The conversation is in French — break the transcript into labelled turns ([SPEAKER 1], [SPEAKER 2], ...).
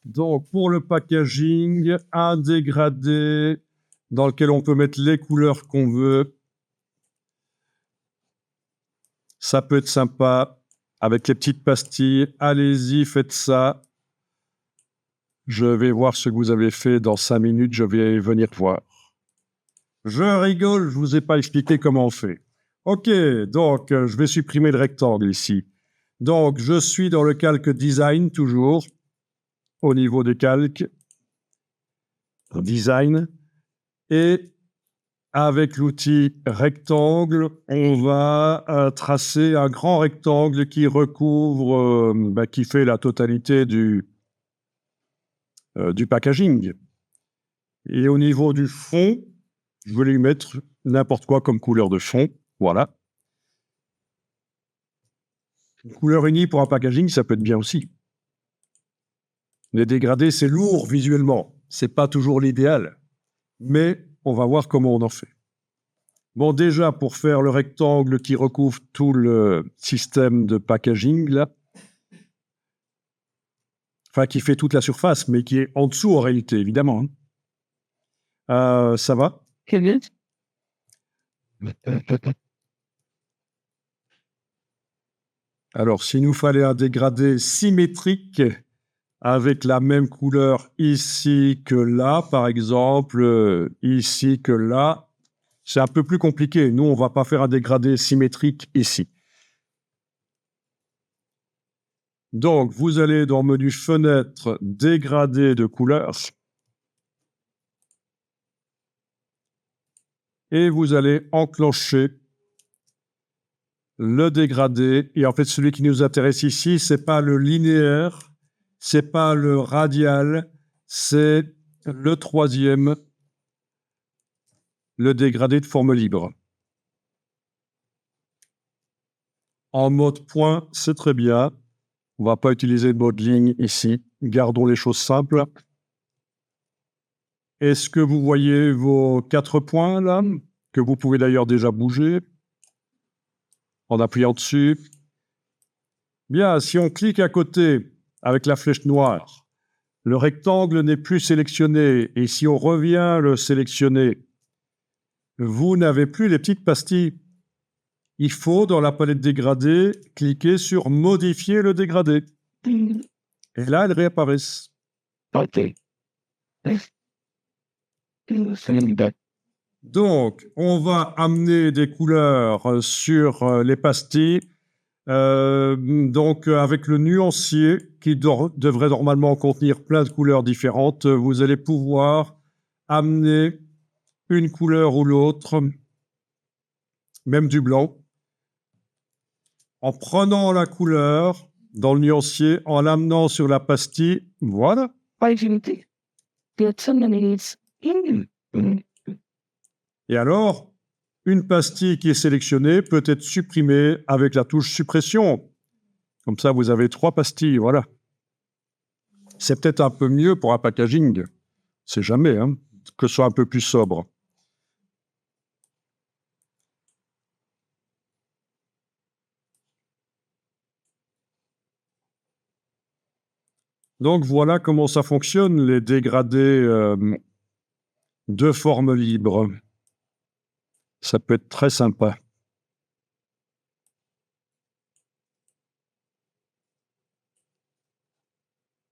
[SPEAKER 1] Donc, pour le packaging, un dégradé dans lequel on peut mettre les couleurs qu'on veut. Ça peut être sympa avec les petites pastilles. Allez-y, faites ça. Je vais voir ce que vous avez fait dans 5 minutes. Je vais venir voir. Je rigole, je vous ai pas expliqué comment on fait. Ok, donc je vais supprimer le rectangle ici. Donc, je suis dans le calque design toujours, au niveau des calques. Design. Et avec l'outil rectangle, on va tracer un grand rectangle qui recouvre, qui fait la totalité du packaging. Et au niveau du fond, je vais lui mettre n'importe quoi comme couleur de fond. Voilà. Une couleur unie pour un packaging, ça peut être bien aussi. Les dégradés, c'est lourd visuellement. C'est pas toujours l'idéal. Mais on va voir comment on en fait. Bon, déjà, pour faire le rectangle qui recouvre tout le système de packaging, là, enfin, qui fait toute la surface, mais qui est en dessous en réalité, évidemment. Ça va? Alors, s'il nous fallait un dégradé symétrique avec la même couleur ici que là, par exemple, ici que là, c'est un peu plus compliqué. Nous, on ne va pas faire un dégradé symétrique ici. Donc, vous allez dans menu fenêtre, dégradé de couleurs. Et vous allez enclencher le dégradé. Et en fait, celui qui nous intéresse ici, c'est pas le linéaire, c'est pas le radial, c'est le troisième, le dégradé de forme libre. En mode point, c'est très bien. On va pas utiliser le mode ligne ici. Gardons les choses simples. Est-ce que vous voyez vos 4 points là, que vous pouvez d'ailleurs déjà bouger en appuyant dessus? Bien, si on clique à côté avec la flèche noire, le rectangle n'est plus sélectionné. Et si on revient le sélectionner, vous n'avez plus les petites pastilles. Il faut, dans la palette dégradée, cliquer sur « Modifier le dégradé ». Et là, elles réapparaissent. Donc, on va amener des couleurs sur les pastilles. Donc, avec le nuancier, qui devrait normalement contenir plein de couleurs différentes, vous allez pouvoir amener une couleur ou l'autre, même du blanc, en prenant la couleur dans le nuancier, en l'amenant sur la pastille. Voilà. Et alors, une pastille qui est sélectionnée peut être supprimée avec la touche suppression. Comme ça, vous avez 3 pastilles, voilà. C'est peut-être un peu mieux pour un packaging. C'est jamais, hein, que ce soit un peu plus sobre. Donc voilà comment ça fonctionne, les dégradés de forme libre. Ça peut être très sympa.